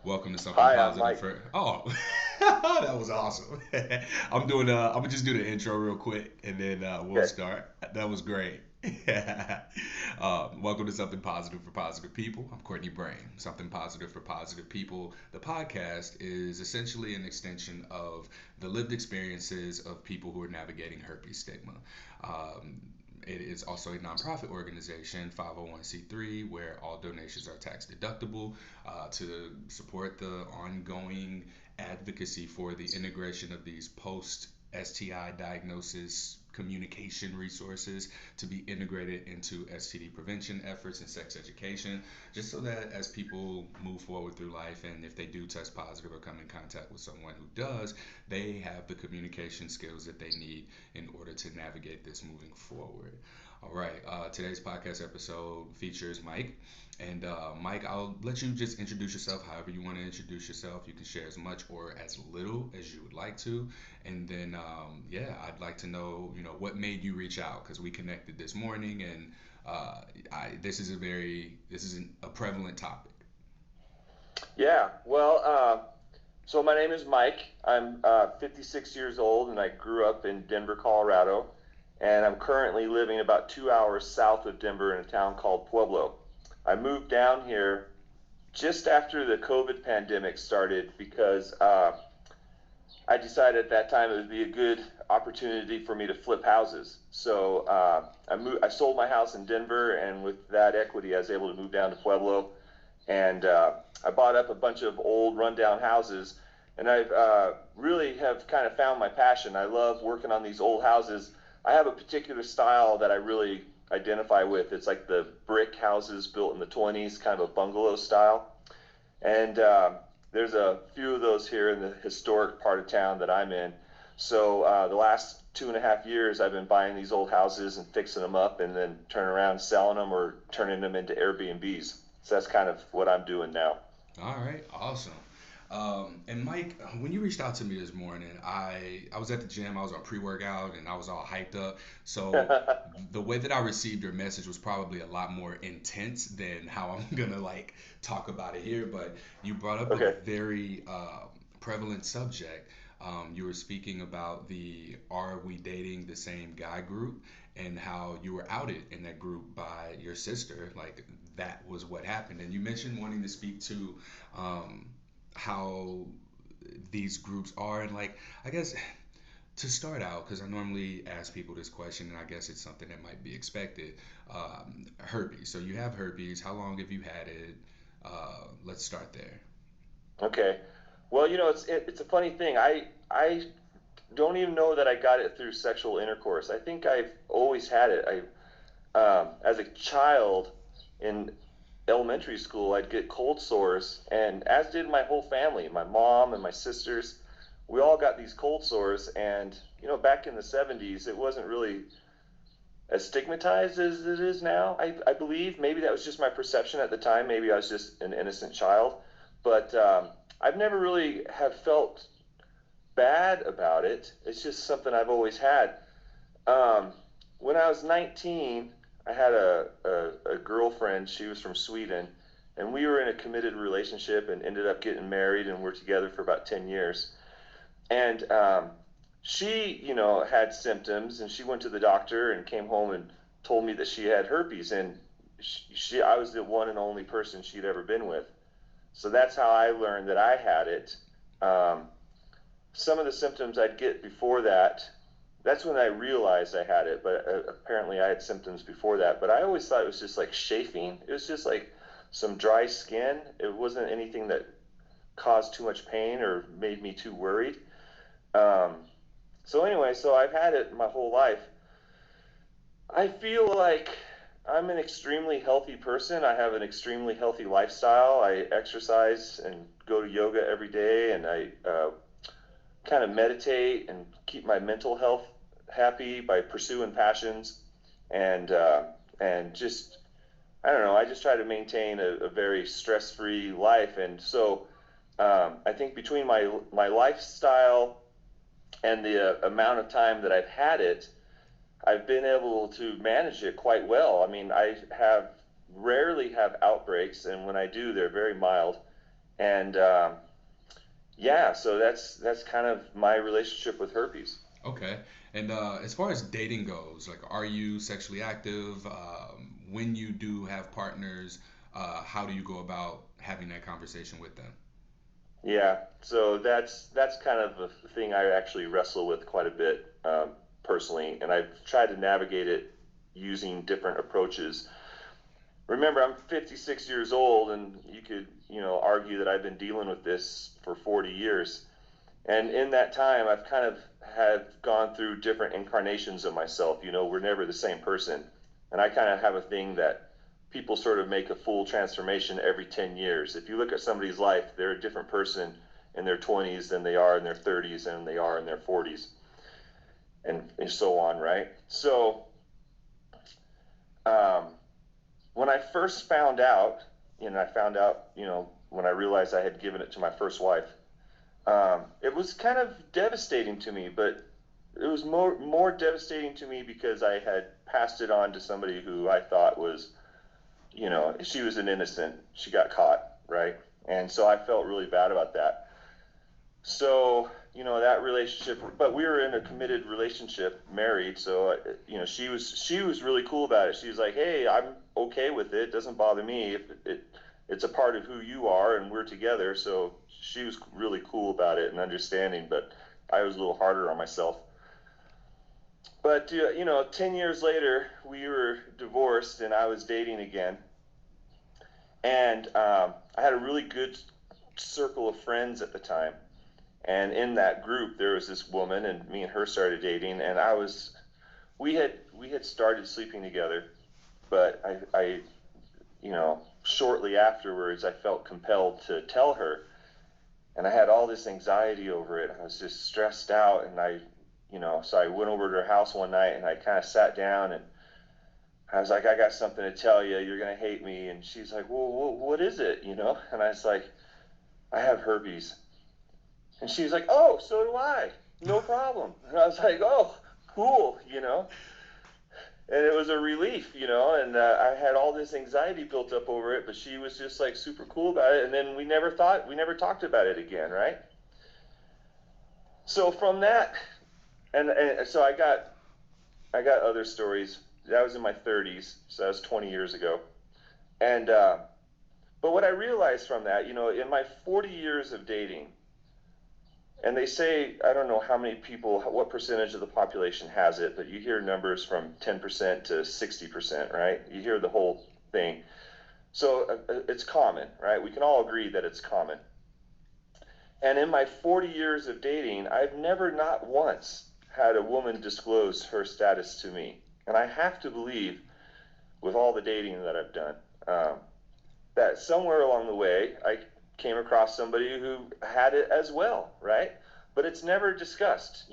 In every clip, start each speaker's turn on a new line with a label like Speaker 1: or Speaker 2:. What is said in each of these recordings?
Speaker 1: Welcome to something
Speaker 2: Hi, I'm
Speaker 1: positive
Speaker 2: Mike.
Speaker 1: for. Oh, that was awesome. I'm gonna just do the intro real quick, and then we'll
Speaker 2: Okay.
Speaker 1: start. That was great. Welcome to something positive for positive people. I'm Courtney Brain. Something positive for positive people. The podcast is essentially an extension of the lived experiences of people who are navigating herpes stigma. Um, it is also a nonprofit organization, 501c3, where all donations are tax deductible to support the ongoing advocacy for the integration of these post STI diagnosis communication resources to be integrated into STD prevention efforts and sex education, just so that as people move forward through life and if they do test positive or come in contact with someone who does, they have the communication skills that they need in order to navigate this moving forward. All right, today's podcast episode features Mike. And Mike, I'll let you just introduce yourself however you want to introduce yourself. You can share as much or as little as you would like to. And then, yeah, I'd like to know, what made you reach out because we connected this morning, and this is a prevalent topic.
Speaker 2: Yeah, well, so my name is Mike. I'm 56 years old and I grew up in Denver, Colorado. And I'm currently living about 2 hours south of Denver in a town called Pueblo. I moved down here just after the COVID pandemic started because I decided at that time it would be a good opportunity for me to flip houses. So I sold my house in Denver, and with that equity, I was able to move down to Pueblo. And I bought up a bunch of old rundown houses, and I've really have kind of found my passion. I love working on these old houses. I have a particular style that I really identify with. It's like the brick houses built in the 20s, kind of a bungalow style. And there's a few of those here in the historic part of town that I'm in. So the last 2.5 years, I've been buying these old houses and fixing them up, and then turning around selling them or turning them into Airbnbs. So that's kind of what I'm doing now.
Speaker 1: All right, awesome. And Mike, when you reached out to me this morning, I was at the gym. I was on pre-workout and I was all hyped up. So the way that I received your message was probably a lot more intense than how I'm gonna like talk about it here. But you brought up a
Speaker 2: Okay.
Speaker 1: very prevalent subject. You were speaking about the "Are we dating the same guy?" group and how you were outed in that group by your sister. Like that was what happened. And you mentioned wanting to speak to um, how these groups are, and like I guess to start out, because I normally ask people this question, and I guess it's something that might be expected. Herpes. So you have herpes. How long have you had it? Let's start there.
Speaker 2: Okay. Well, it's a funny thing. I don't even know that I got it through sexual intercourse. I think I've always had it. As a child in elementary school, I'd get cold sores, and as did my whole family, my mom and my sisters. We all got these cold sores, and back in the 70s, it wasn't really as stigmatized as it is now. I believe maybe that was just my perception at the time. Maybe I was just an innocent child, but I've never really have felt bad about it. It's just something I've always had. Um, when I was 19, I had a girlfriend. She was from Sweden, and we were in a committed relationship and ended up getting married, and we're together for about 10 years. And she, had symptoms, and she went to the doctor and came home and told me that she had herpes. And I was the one and only person she'd ever been with. So that's how I learned that I had it. Um, some of the symptoms I'd get before that, that's when I realized I had it. But apparently I had symptoms before that. But I always thought it was just like chafing. It was just like some dry skin. It wasn't anything that caused too much pain or made me too worried. Um, so anyway, so I've had it my whole life. I feel like I'm an extremely healthy person. I have an extremely healthy lifestyle. I exercise and go to yoga every day, and I kind of meditate and keep my mental health happy by pursuing passions, and just I don't know. I just try to maintain a very stress-free life, and so I think between my lifestyle and the amount of time that I've had it, I've been able to manage it quite well. I mean, I have rarely have outbreaks, and when I do, they're very mild. And yeah, so that's kind of my relationship with herpes.
Speaker 1: Okay. And as far as dating goes, like, are you sexually active? When you do have partners, how do you go about having that conversation with them?
Speaker 2: Yeah, so that's kind of a thing I actually wrestle with quite a bit personally, and I've tried to navigate it using different approaches. Remember, I'm 56 years old, and you could, argue that I've been dealing with this for 40 years. And in that time, I've kind of have gone through different incarnations of myself. We're never the same person. And I kind of have a thing that people sort of make a full transformation every 10 years. If you look at somebody's life, they're a different person in their 20s than they are in their 30s and they are in their 40s, and so on, right? So um, when I first found out, I found out, when I realized I had given it to my first wife, it was kind of devastating to me, but it was more devastating to me because I had passed it on to somebody who I thought was, she was an innocent. She got caught, right? And so I felt really bad about that. So, that relationship, but we were in a committed relationship, married. So, she was really cool about it. She was like, "Hey, I'm okay with it. It doesn't bother me if it's a part of who you are, and we're together." So she was really cool about it and understanding. But I was a little harder on myself. But 10 years later, we were divorced, and I was dating again. And I had a really good circle of friends at the time. And in that group, there was this woman, and me and her started dating. And we had started sleeping together, but shortly afterwards, I felt compelled to tell her, and I had all this anxiety over it. I was just stressed out, and so I went over to her house one night, and I kind of sat down, and I was like, "I got something to tell you. You're gonna hate me." And she's like, "Well, what is it?" And I was like, "I have herpes." And she was like, "Oh, so do I. No problem." And I was like, "Oh, cool." And it was a relief, and I had all this anxiety built up over it, but she was just like super cool about it. And then we never talked about it again, right? So from that, and so I got other stories. That was in my 30s, so that was 20 years ago. And but what I realized from that, in my 40 years of dating, and they say, I don't know how many people, what percentage of the population has it, but you hear numbers from 10% to 60%, right? You hear the whole thing. So it's common, right? We can all agree that it's common. And in my 40 years of dating, I've never, not once, had a woman disclose her status to me. And I have to believe, with all the dating that I've done, that somewhere along the way, I came across somebody who had it as well, right? But it's never discussed.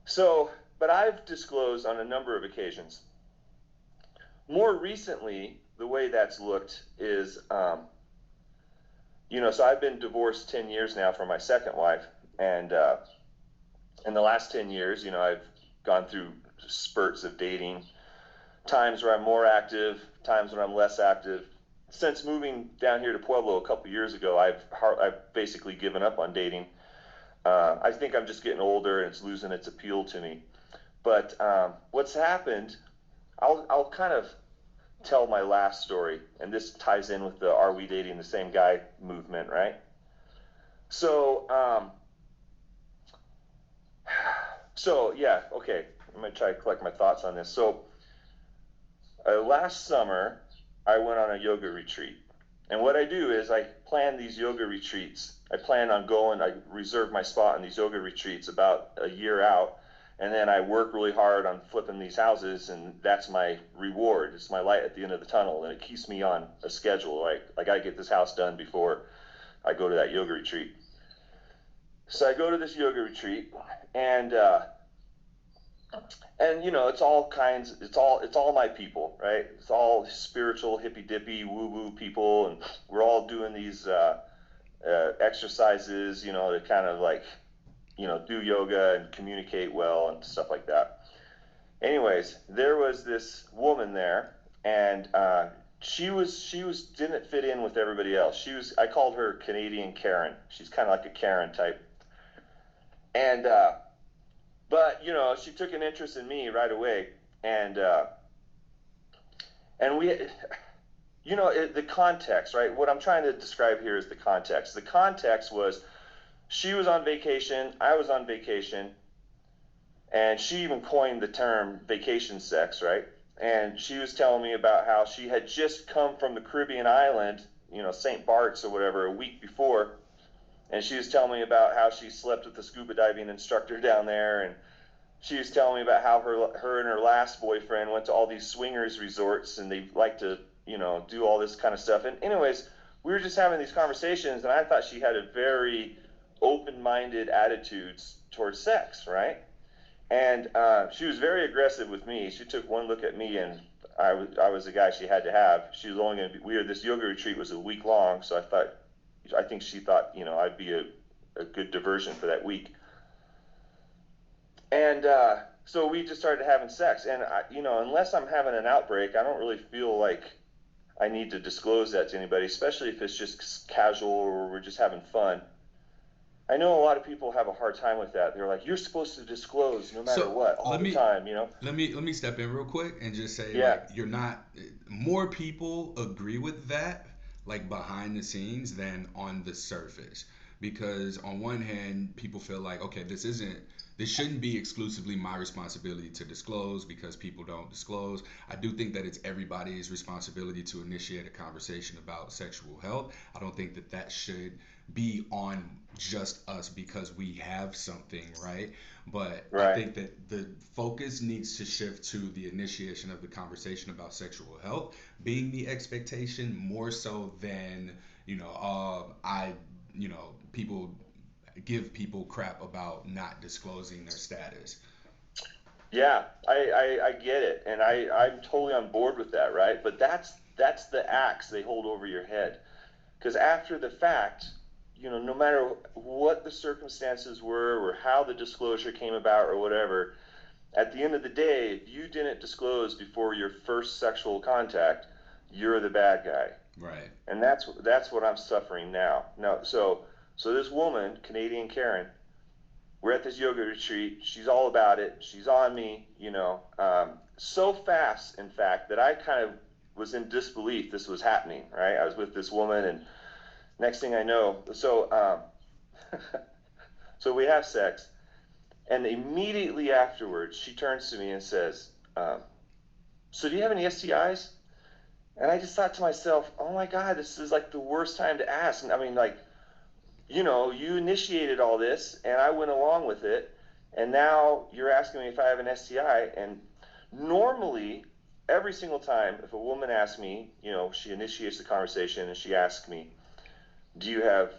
Speaker 2: So, but I've disclosed on a number of occasions. More recently, the way that's looked is, so I've been divorced 10 years now from my second wife. And in the last 10 years, I've gone through spurts of dating, times where I'm more active, times when I'm less active. Since moving down here to Pueblo a couple years ago, I've basically given up on dating. I think I'm just getting older and it's losing its appeal to me. But what's happened, I'll kind of tell my last story, and this ties in with the "Are we dating the same guy" movement, right? So, yeah, okay. I'm gonna try to collect my thoughts on this. So, last summer, I went on a yoga retreat. And what I do is I plan these yoga retreats. I plan on going, I reserve my spot in these yoga retreats about a year out. And then I work really hard on flipping these houses, and that's my reward. It's my light at the end of the tunnel, and it keeps me on a schedule. I got to get this house done before I go to that yoga retreat. So I go to this yoga retreat, and it's all kinds, it's all my people, right? It's all spiritual, hippy dippy, woo woo people, and we're all doing these exercises, to kind of like, do yoga and communicate well and stuff like that. Anyways, there was this woman there, and she was didn't fit in with everybody else. I called her Canadian Karen. She's kind of like a Karen type. And but she took an interest in me right away, and we, the context, right? What I'm trying to describe here is the context. The context was she was on vacation, I was on vacation, and she even coined the term vacation sex, right? And she was telling me about how she had just come from the Caribbean island, St. Bart's or whatever, a week before, and she was telling me about how she slept with the scuba diving instructor down there, and she was telling me about how her and her last boyfriend went to all these swingers resorts, and they like to do all this kind of stuff. And anyways, we were just having these conversations, and I thought she had a very open-minded attitudes towards sex, right? And she was very aggressive with me. She took one look at me, and I was the guy she had to have. She was only going to be. This yoga retreat was a week long, so I think she thought I'd be a good diversion for that week. And so we just started having sex, and unless I'm having an outbreak, I don't really feel like I need to disclose that to anybody, especially if it's just casual or we're just having fun. I know a lot of people have a hard time with that. They're like, you're supposed to disclose no matter
Speaker 1: So
Speaker 2: what, all
Speaker 1: let
Speaker 2: the
Speaker 1: me
Speaker 2: time,
Speaker 1: let me step in real quick and just say,
Speaker 2: Yeah,
Speaker 1: like, you're not, more people agree with that, like, behind the scenes than on the surface, because on one hand people feel like, okay, this shouldn't be exclusively my responsibility to disclose because people don't disclose. I do think that it's everybody's responsibility to initiate a conversation about sexual health. I don't think that that should be on just us because we have something, right? But I
Speaker 2: right.
Speaker 1: think that the focus needs to shift to the initiation of the conversation about sexual health being the expectation more so than, people give people crap about not disclosing their status.
Speaker 2: Yeah, I get it, and I'm totally on board with that, right? But that's the axe they hold over your head, because after the fact, no matter what the circumstances were or how the disclosure came about or whatever, at the end of the day, if you didn't disclose before your first sexual contact, you're the bad guy.
Speaker 1: Right.
Speaker 2: And that's what I'm suffering now. No, so this woman, Canadian Karen, we're at this yoga retreat. She's all about it. She's on me, so fast, in fact, that I kind of was in disbelief this was happening. Right? I was with this woman, and next thing I know, so we have sex, and immediately afterwards, she turns to me and says, "So do you have any STIs?" And I just thought to myself, "Oh my God, this is like the worst time to ask." And I mean, like, you initiated all this, and I went along with it, and now you're asking me if I have an STI. And normally, every single time, if a woman asks me, she initiates the conversation and she asks me, "Do you have,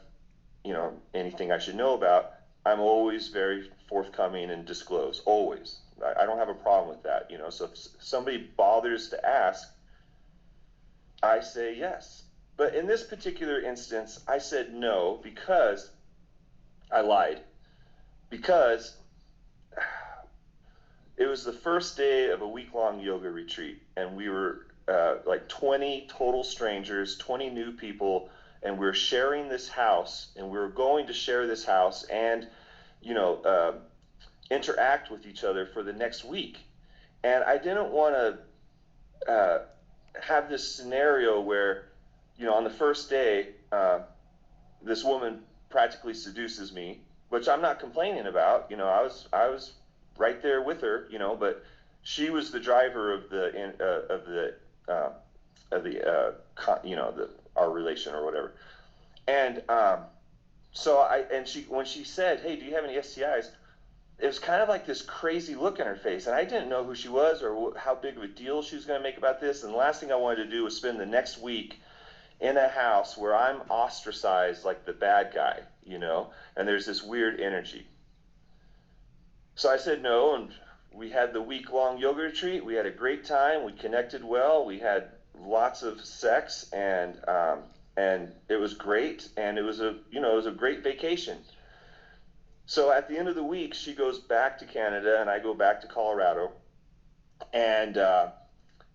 Speaker 2: anything I should know about?" I'm always very forthcoming and disclose. Always. I don't have a problem with that. So if somebody bothers to ask, I say yes. But in this particular instance, I said no because I lied. Because it was the first day of a week-long yoga retreat, and we were like 20 total strangers, 20 new people, and we were sharing this house, and we were going to share this house and, you know, uh, interact with each other for the next week. And I didn't want to have this scenario where, on the first day, this woman practically seduces me, which I'm not complaining about. I was right there with her, but she was the driver of uh, the our relation or whatever. And she when she said, "Hey, do you have any STIs?" It was kind of like this crazy look in her face, and I didn't know who she was or how big of a deal she was going to make about this. And the last thing I wanted to do was spend the next week in a house where I'm ostracized like the bad guy, and there's this weird energy. So I said no, and we had the week long yoga retreat. We had a great time. We connected well. We had lots of sex, and it was great. And it was a great vacation. So at the end of the week, she goes back to Canada, and I go back to Colorado, and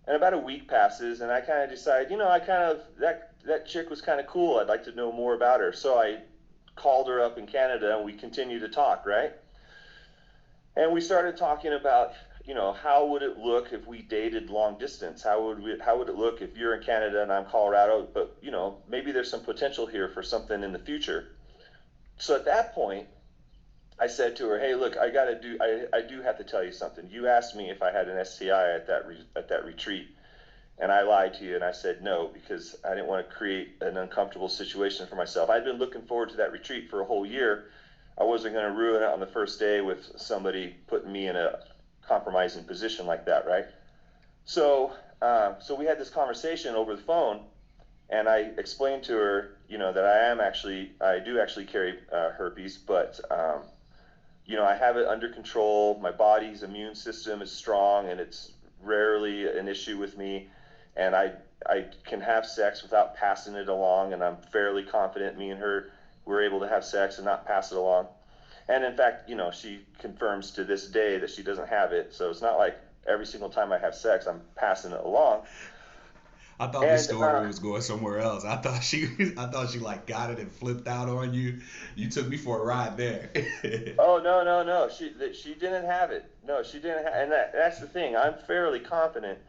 Speaker 2: And about a week passes, and I kind of decide, I kind of that chick was kind of cool. I'd like to know more about her. So I called her up in Canada, and we continued to talk, right? And we started talking about, how would it look if we dated long distance? How would it look if you're in Canada and I'm Colorado, but maybe there's some potential here for something in the future. So at that point, I said to her, "Hey, look, I do have to tell you something. You asked me if I had an STI at that retreat, and I lied to you, and I said no because I didn't want to create an uncomfortable situation for myself. I'd been looking forward to that retreat for a whole year. I wasn't going to ruin it on the first day with somebody putting me in a compromising position like that, right?" So, so we had this conversation over the phone, and I explained to her, that I do actually carry herpes, but I have it under control. My body's immune system is strong, and it's rarely an issue with me. And I can have sex without passing it along, and I'm fairly confident me and her were able to have sex and not pass it along. And in fact, she confirms to this day that she doesn't have it. So it's not like every single time I have sex, I'm passing it along.
Speaker 1: I thought the
Speaker 2: And
Speaker 1: story was going somewhere else. I thought she like got it and flipped out on you. You took me for a ride there.
Speaker 2: oh, no, no, no, she didn't have it. No, she didn't have, and that's the thing. I'm fairly confident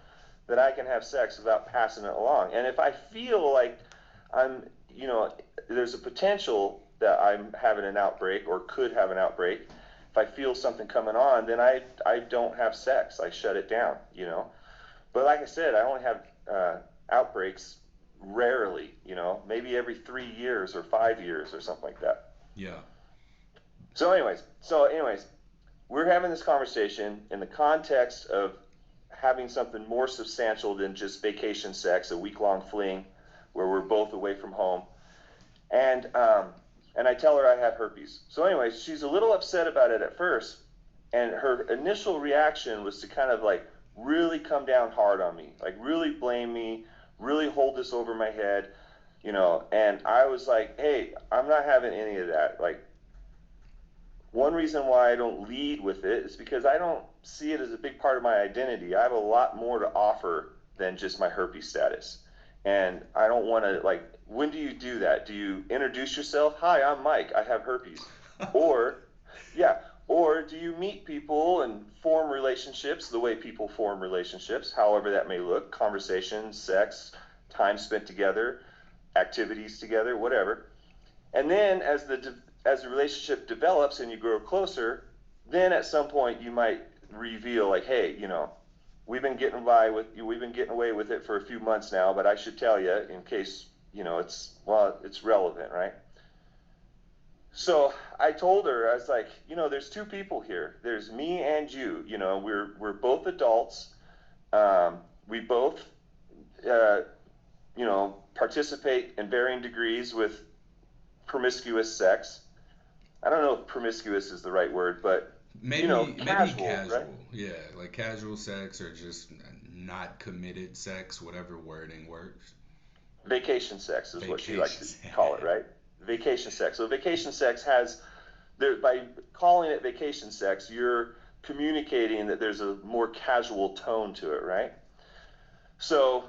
Speaker 2: that I can have sex without passing it along. And if I feel like I'm, there's a potential that I'm having an outbreak or could have an outbreak, if I feel something coming on, then I don't have sex. I shut it down. But like I said, I only have outbreaks rarely, maybe every 3 years or 5 years or something like that.
Speaker 1: Yeah.
Speaker 2: So anyways, we're having this conversation in the context of having something more substantial than just vacation sex, a week-long fling where we're both away from home. And I tell her I have herpes. So anyways, she's a little upset about it at first, and her initial reaction was to kind of like really come down hard on me, like really blame me, really hold this over my head. And I was like, "Hey, I'm not having any of that. Like, one reason why I don't lead with it is because I don't see it as a big part of my identity. I have a lot more to offer than just my herpes status. And I don't want to, like, when do you do that? Do you introduce yourself? Hi, I'm Mike. I have herpes. Or, yeah, or do you meet people and form relationships the way people form relationships, however that may look, conversations, sex, time spent together, activities together, whatever. And then as the relationship develops and you grow closer, then at some point you might reveal like, "Hey, we've been getting away with it for a few months now, but I should tell you in case it's relevant, right?" So I told her, I was like, "There's two people here. There's me and you. We're both adults. We both participate in varying degrees with promiscuous sex. I don't know if promiscuous is the right word, but
Speaker 1: Maybe
Speaker 2: casual, right?
Speaker 1: casual. Yeah, like casual sex or just not committed sex, whatever wording works.
Speaker 2: Vacation sex is what she likes to
Speaker 1: Vacations.
Speaker 2: call it, right? Vacation sex. So vacation sex has there by calling it vacation sex, you're communicating that there's a more casual tone to it, right? So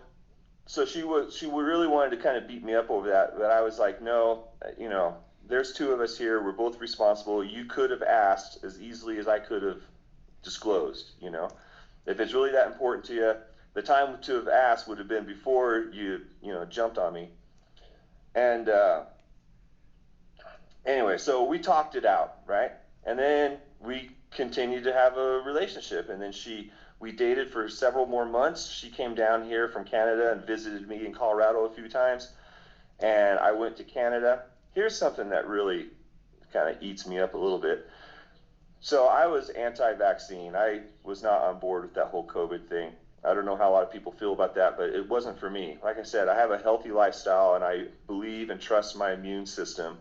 Speaker 2: she really wanted to kind of beat me up over that, but I was like, "No, there's two of us here. We're both responsible. You could have asked as easily as I could have disclosed. If it's really that important to you, the time to have asked would have been before you jumped on me." And anyway, so we talked it out, right? And then we continued to have a relationship, and then we dated for several more months. She came down here from Canada and visited me in Colorado a few times, and I went to Canada. Here's something that really kind of eats me up a little bit. So I was anti-vaccine. I was not on board with that whole COVID thing. I don't know how a lot of people feel about that, but it wasn't for me. Like I said, I have a healthy lifestyle, and I believe and trust my immune system.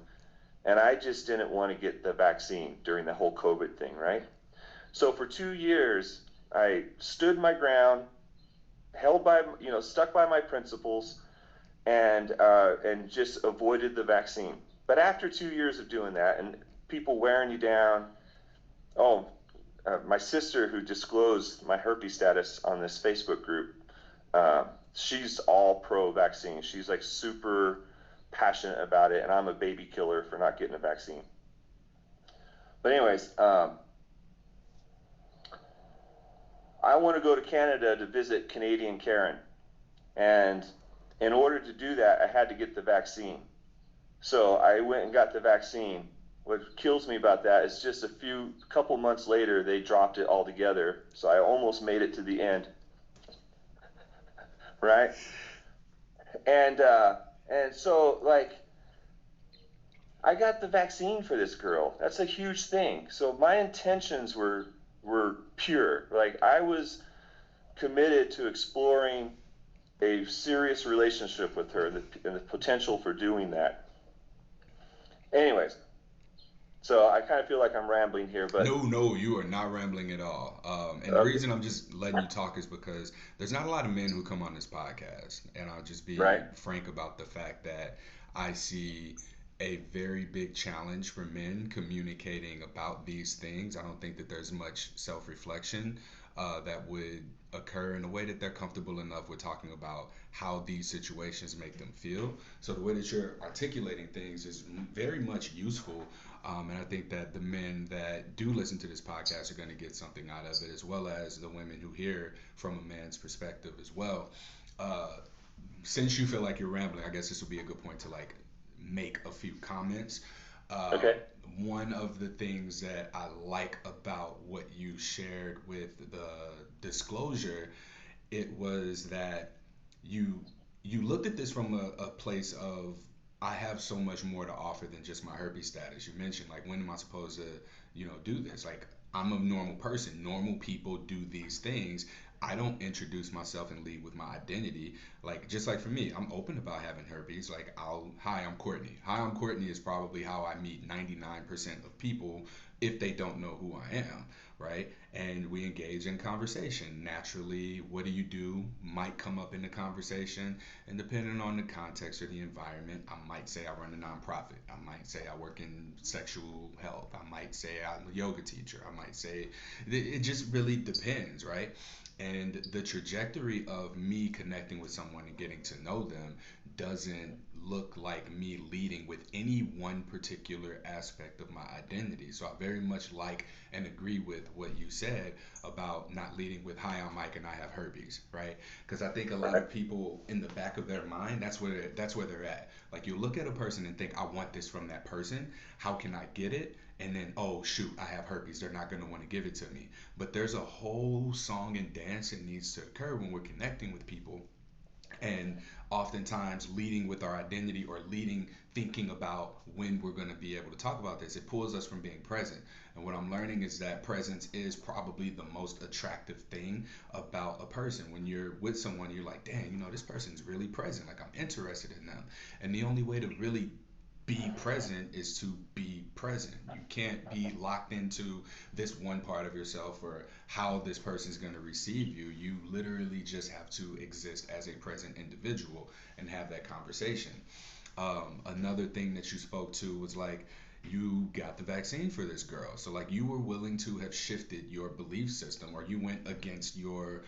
Speaker 2: And I just didn't want to get the vaccine during the whole COVID thing, right? So for 2 years, I stood my ground, stuck by my principles, and just avoided the vaccine. But after 2 years of doing that, and people wearing you down, my sister who disclosed my herpes status on this Facebook group, She's all pro vaccine. She's like super passionate about it, and I'm a baby killer for not getting a vaccine. But anyways, I want to go to Canada to visit Canadian Karen, and in order to do that, I had to get the vaccine. So I went and got the vaccine. What kills me about that is just couple months later, they dropped it altogether. So I almost made it to the end, right? And so like I got the vaccine for this girl. That's a huge thing. So my intentions were pure. Like I was committed to exploring a serious relationship with her and the potential for doing that. Anyways, so I kind of feel like I'm rambling here, but
Speaker 1: No, you are not rambling at all. And the
Speaker 2: okay,
Speaker 1: reason I'm just letting you talk is because there's not a lot of men who come on this podcast. And I'll just be
Speaker 2: right?
Speaker 1: frank about the fact that I see a very big challenge for men communicating about these things. I don't think that there's much self reflection that would occur in a way that they're comfortable enough with talking about how these situations make them feel. So the way that you're articulating things is very much useful, and I think that the men that do listen to this podcast are going to get something out of it, as well as the women who hear from a man's perspective as well. Uh, since you feel like you're rambling, I guess this would be a good point to like make a few comments. Uh,
Speaker 2: Okay.
Speaker 1: One of the things that I like about what you shared with the disclosure, it was that you you looked at this from a place of I have so much more to offer than just my herpes status. You mentioned like when am I supposed to, do this? Like I'm a normal person. Normal people do these things. I don't introduce myself and lead with my identity. Like just like for me, I'm open about having herpes. Like hi, I'm Courtney. Hi, I'm Courtney is probably how I meet 99% of people if they don't know who I am, right? And we engage in conversation. Naturally, what do you do might come up in the conversation, and depending on the context or the environment, I might say I run a nonprofit. I might say I work in sexual health. I might say I'm a yoga teacher. I might say it just really depends, right? And the trajectory of me connecting with someone and getting to know them doesn't look like me leading with any one particular aspect of my identity. So I very much like and agree with what you said about not leading with "Hi, I'm Mike and I have herpes," right? Because I think a lot
Speaker 2: Right.
Speaker 1: of people in the back of their mind, that's where they're at. Like you look at a person and think, "I want this from that person. How can I get it?" And then, oh shoot, I have herpes. They're not going to want to give it to me. But there's a whole song and dance that needs to occur when we're connecting with people, and oftentimes leading with our identity or leading thinking about when we're going to be able to talk about this, it pulls us from being present. And what I'm learning is that presence is probably the most attractive thing about a person. When you're with someone, you're like, dang, this person's really present, like I'm interested in them. And the only way to really be present is to be present. You can't be locked into this one part of yourself or how this person's going to receive you. You literally just have to exist as a present individual and have that conversation. Another thing that you spoke to was like you got the vaccine for this girl. So like you were willing to have shifted your belief system, or you went against your,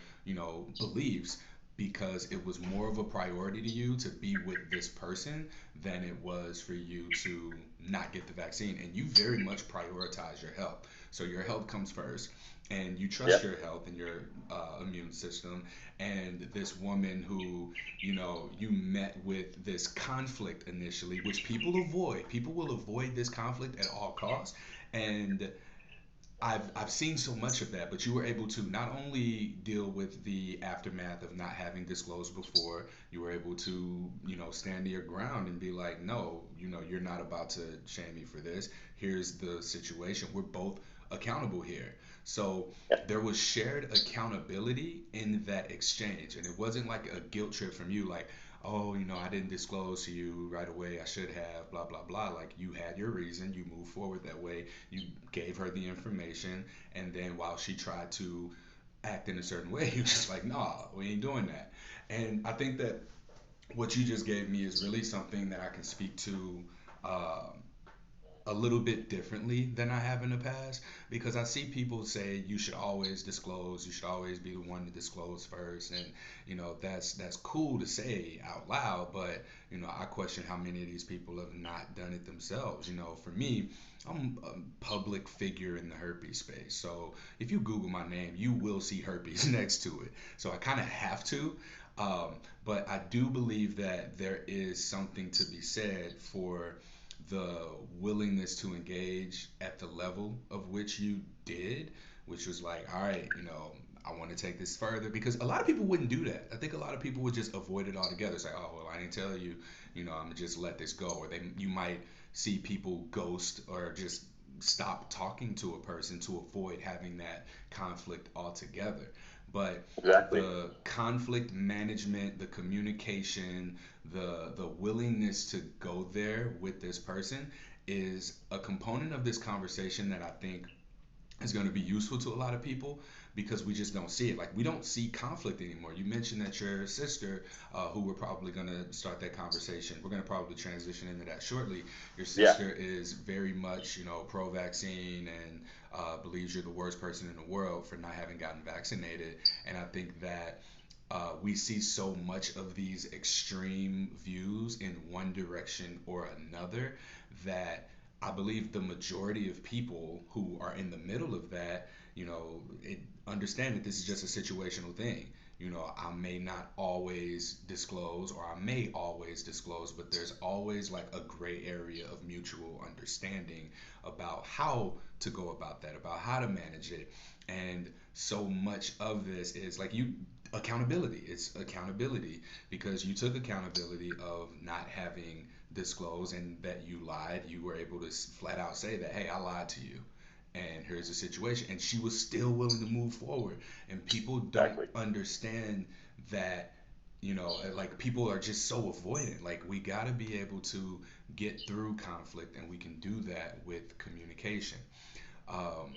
Speaker 1: beliefs because it was more of a priority to you to be with this person than it was for you to not get the vaccine. And you very much prioritize your health. So your health comes first, and you trust
Speaker 2: Yep.
Speaker 1: your health and your immune system. And this woman who, you met with this conflict initially, which people avoid. People will avoid this conflict at all costs. And I've seen so much of that, but you were able to not only deal with the aftermath of not having disclosed before, you were able to, stand your ground and be like, no, you're not about to shame me for this. Here's the situation. We're both accountable here. So
Speaker 2: Yep.
Speaker 1: there was shared accountability in that exchange, and it wasn't like a guilt trip from you, like, oh, I didn't disclose to you right away. I should have, blah, blah, blah. Like, you had your reason. You moved forward that way. You gave her the information, and then while she tried to act in a certain way, you're just like, nah, we ain't doing that. And I think that what you just gave me is really something that I can speak to, um, a little bit differently than I have in the past, because I see people say you should always disclose, you should always be the one to disclose first, and that's cool to say out loud, but I question how many of these people have not done it themselves. For me, I'm a public figure in the herpes space, so if you Google my name, you will see herpes next to it. So I kind of have to. Um, but I do believe that there is something to be said for the willingness to engage at the level of which you did, which was like, all right, I want to take this further, because a lot of people wouldn't do that. I think a lot of people would just avoid it altogether. It's like, oh well, I didn't tell you, I'm gonna just let this go, or you might see people ghost or just stop talking to a person to avoid having that conflict altogether. But
Speaker 2: Exactly.
Speaker 1: the conflict management, the communication, the willingness to go there with this person is a component of this conversation that I think is going to be useful to a lot of people, because we just don't see it. Like, we don't see conflict anymore. You mentioned that your sister, who we're probably going to start that conversation, we're going to probably transition into that shortly. Your
Speaker 2: Yeah.
Speaker 1: sister is very much, pro vaccine, and believes you're the worst person in the world for not having gotten vaccinated. And I think that we see so much of these extreme views in one direction or another, that I believe the majority of people who are in the middle of that, understand that this is just a situational thing. I may not always disclose, or I may always disclose, but there's always like a gray area of mutual understanding about how to go about that, about how to manage it. And so much of this is like, accountability. It's accountability, because you took accountability of not having disclosed, and that you lied. You were able to flat out say that, hey, I lied to you, and here's the situation. And she was still willing to move forward. And people don't
Speaker 2: Exactly.
Speaker 1: understand that, like, people are just so avoidant. Like, we got to be able to get through conflict, and we can do that with communication. Um,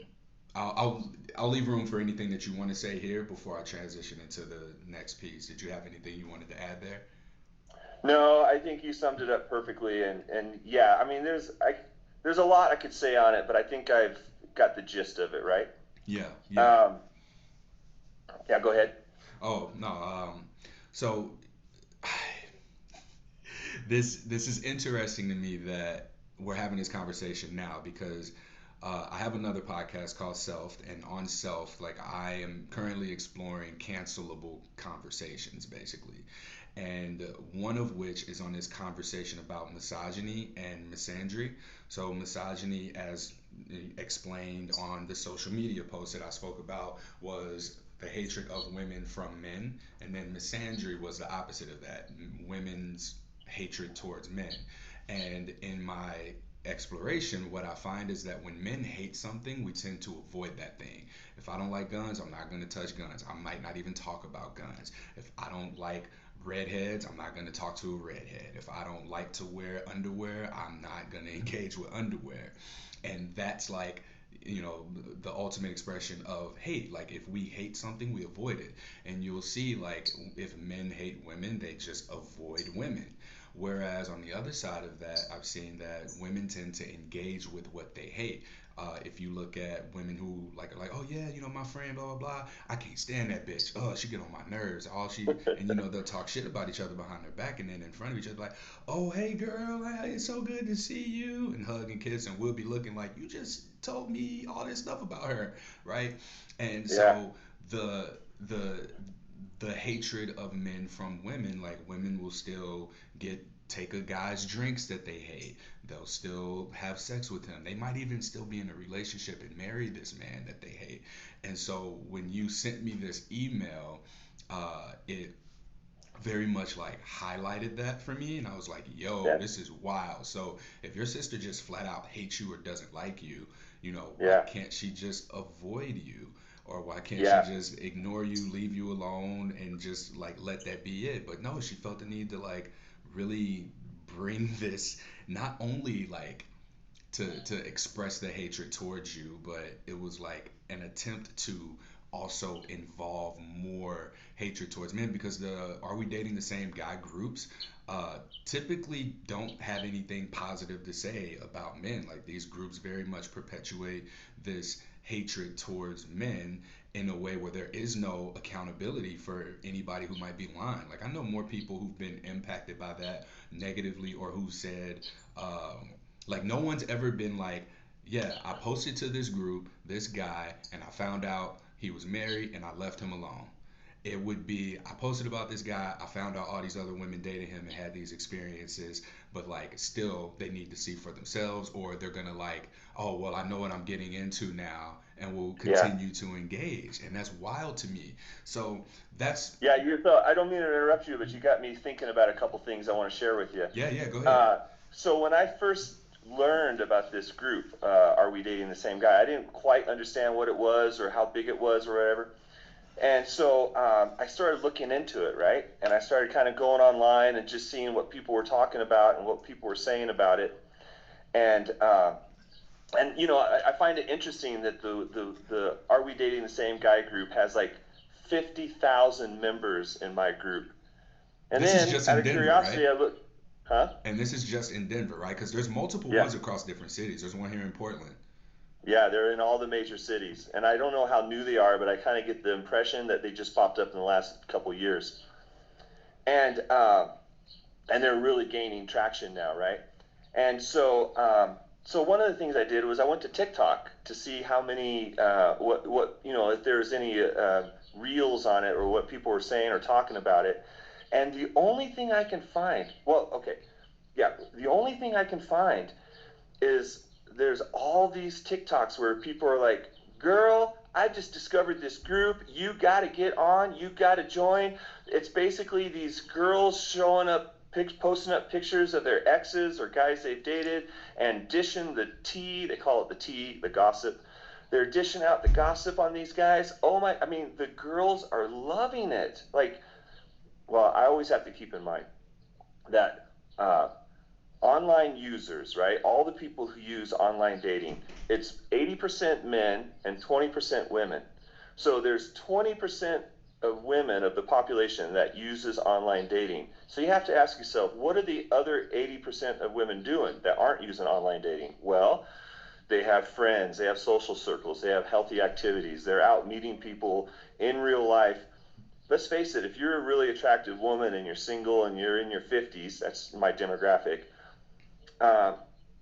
Speaker 1: I'll leave room for anything that you want to say here before I transition into the next piece. Did you have anything you wanted to add there?
Speaker 2: No, I think you summed it up perfectly, and yeah, I mean, there's a lot I could say on it, but I think I've got the gist of it, right?
Speaker 1: Yeah, yeah.
Speaker 2: Um, yeah, go ahead.
Speaker 1: Oh no. So this is interesting to me that we're having this conversation now, because I have another podcast called Self, and on Self, like, I am currently exploring cancelable conversations, basically, and one of which is on this conversation about misogyny and misandry. So misogyny, as explained on the social media post that I spoke about, was the hatred of women from men, and then misandry was the opposite of that, women's hatred towards men. And in my exploration, what I find is that when men hate something, we tend to avoid that thing. If I don't like guns, I'm not going to touch guns. I might not even talk about guns. If I don't like redheads, I'm not going to talk to a redhead. If I don't like to wear underwear, I'm not going to engage with underwear. And that's like, the ultimate expression of hate. Like, if we hate something, we avoid it. And you'll see, like, if men hate women, they just avoid women. Whereas on the other side of that, I've seen that women tend to engage with what they hate. If you look at women who like are like, oh yeah, my friend, blah blah blah, I can't stand that bitch. Oh, she get on my nerves. All she and they'll talk shit about each other behind their back, and then in front of each other, like, oh hey girl, hey, it's so good to see you, and hug and kiss, and we'll be looking like, you just told me all this stuff about her, right? And
Speaker 2: Yeah,
Speaker 1: so the the the hatred of men from women, like, women will still get take a guy's drinks that they hate. They'll still have sex with him. They might even still be in a relationship and marry this man that they hate. And so when you sent me this email, it very much like highlighted that for me, and I was like, yo,
Speaker 2: yeah,
Speaker 1: this is wild. So if your sister just flat out hates you or doesn't like you, why
Speaker 2: yeah,
Speaker 1: can't she just avoid you? Or why can't she
Speaker 2: yeah,
Speaker 1: just ignore you, leave you alone, and just like let that be it? But no, she felt the need to like really bring this, not only like to express the hatred towards you, but it was like an attempt to also involve more hatred towards men, because the are we dating the same guy groups typically don't have anything positive to say about men. Like, these groups very much perpetuate this hatred towards men in a way where there is no accountability for anybody who might be lying. Like, I know more people who've been impacted by that negatively, or who said, like, no one's ever been like, yeah, I posted to this group, this guy, and I found out he was married and I left him alone. It would be, I posted about this guy, I found out all these other women dated him and had these experiences, but like, still they need to see for themselves, or they're gonna like, oh well, I know what I'm getting into now, and will
Speaker 2: Yeah.
Speaker 1: continue to engage. And that's wild to me. So that's,
Speaker 2: Yeah, so I don't mean to interrupt you, but you got me thinking about a couple things I want to share with you.
Speaker 1: yeah, yeah, go ahead.
Speaker 2: Uh, so when I first learned about this group, Are We Dating the Same Guy? I didn't quite understand what it was or how big it was or whatever. And so I started looking into it, right? And I started kind of going online and just seeing what people were talking about and what people were saying about it. And I find it interesting that the Are We Dating the Same Guy group has like 50,000 members in my group. And
Speaker 1: This is
Speaker 2: then,
Speaker 1: just
Speaker 2: out
Speaker 1: in
Speaker 2: of
Speaker 1: Denver, right?
Speaker 2: curiosity, I looked, huh?
Speaker 1: And this is just in Denver, right? Because there's multiple
Speaker 2: Yeah,
Speaker 1: ones across different cities. There's one here in Portland.
Speaker 2: yeah, they're in all the major cities. And I don't know how new they are, but I kind of get the impression that they just popped up in the last couple years. And they're really gaining traction now, right? And so one of the things I did was I went to TikTok to see how many, if there's any reels on it or what people were saying or talking about it. And the only thing I can find, well, okay, yeah, the only thing I can find is there's all these TikToks where people are like, "Girl, I just discovered this group. You got to get on. You got to join." It's basically these girls showing up, posting up pictures of their exes or guys they've dated, and dishing the tea. They call it the tea, the gossip. They're dishing out the gossip on these guys. Oh my! I mean, the girls are loving it. Like, well, I always have to keep in mind that online users, right? All the people who use online dating, it's 80% men and 20% women. So there's 20% of women of the population that uses online dating. So you have to ask yourself, what are the other 80% of women doing that aren't using online dating? Well, they have friends, they have social circles, they have healthy activities, they're out meeting people in real life. Let's face it, if you're a really attractive woman and you're single and you're in your 50s, that's my demographic, uh,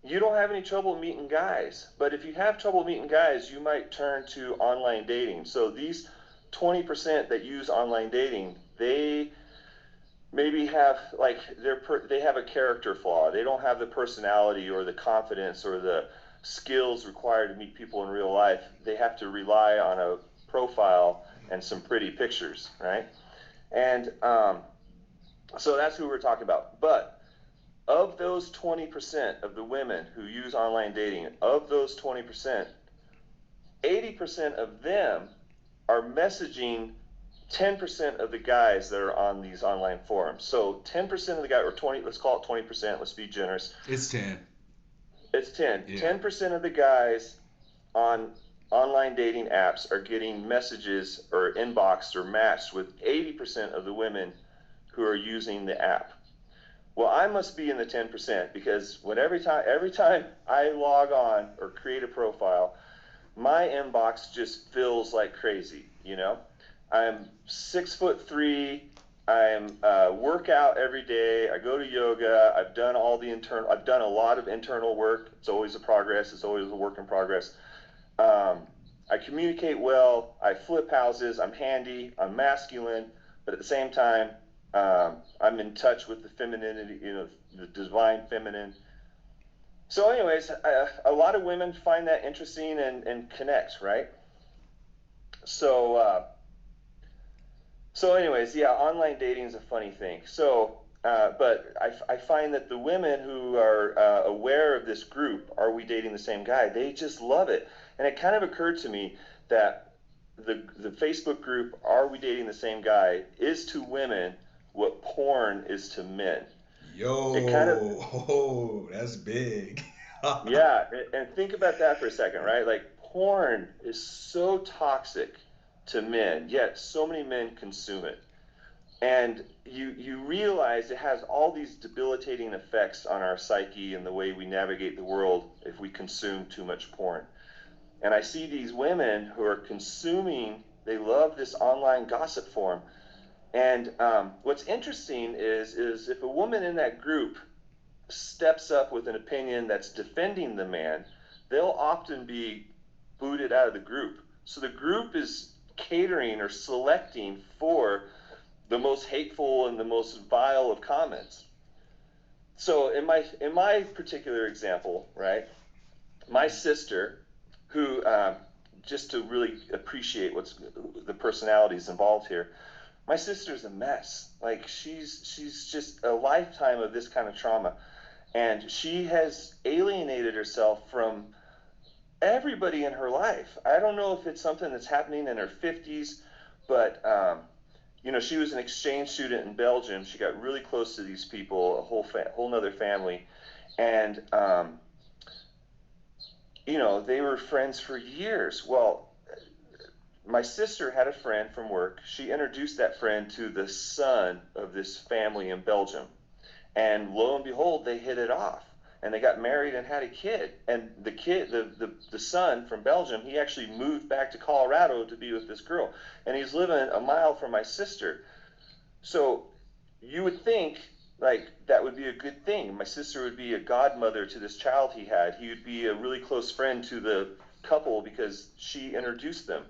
Speaker 2: you don't have any trouble meeting guys. But if you have trouble meeting guys, you might turn to online dating. So these 20% that use online dating, they maybe have like they have a character flaw. They don't have the personality or the confidence or the skills required to meet people in real life. They have to rely on a profile and some pretty pictures, right? And so that's who we're talking about. But of those 20% of the women who use online dating, of those 20%, 80% of them are messaging 10% of the guys that are on these online forums. So 10% of the guys, or 20, let's call it 20%, let's be generous.
Speaker 1: It's 10.
Speaker 2: It's 10.
Speaker 1: Yeah.
Speaker 2: 10% of the guys on online dating apps are getting messages or inboxed or matched with 80% of the women who are using the app. Well, I must be in the 10% because every time I log on or create a profile, my inbox just fills like crazy. I'm 6'3". I'm work out every day. I go to yoga. I've done a lot of internal work. It's always a progress. It's always a work in progress. Um, I communicate well. I flip houses. I'm handy. I'm masculine, but at the same time, I'm in touch with the femininity, the divine feminine. So, anyways, a lot of women find that interesting and connect, right? So, anyways, yeah, online dating is a funny thing. So, but I find that the women who are aware of this group, Are We Dating the Same Guy? They just love it. And it kind of occurred to me that the Facebook group, Are We Dating the Same Guy, is to women what porn is to men. It kind of,
Speaker 1: Yo, oh, that's big.
Speaker 2: yeah, and think about that for a second, right? Like, porn is so toxic to men, yet so many men consume it. And you realize it has all these debilitating effects on our psyche and the way we navigate the world if we consume too much porn. And I see these women who are consuming, they love this online gossip forum. And what's interesting is if a woman in that group steps up with an opinion that's defending the man, they'll often be booted out of the group. So the group is catering or selecting for the most hateful and the most vile of comments. So in my particular example, right, my sister, who just to really appreciate what's the personalities involved here, my sister's a mess. Like she's just a lifetime of this kind of trauma, and she has alienated herself from everybody in her life. I don't know if it's something that's happening in her 50s, but she was an exchange student in Belgium. She got really close to these people, a whole nother family, and they were friends for years. Well, my sister had a friend from work. She introduced that friend to the son of this family in Belgium, and lo and behold, they hit it off. And they got married and had a kid. And the kid, the son from Belgium, he actually moved back to Colorado to be with this girl. And he's living a mile from my sister. So you would think like that would be a good thing. My sister would be a godmother to this child he had. He would be a really close friend to the couple because she introduced them.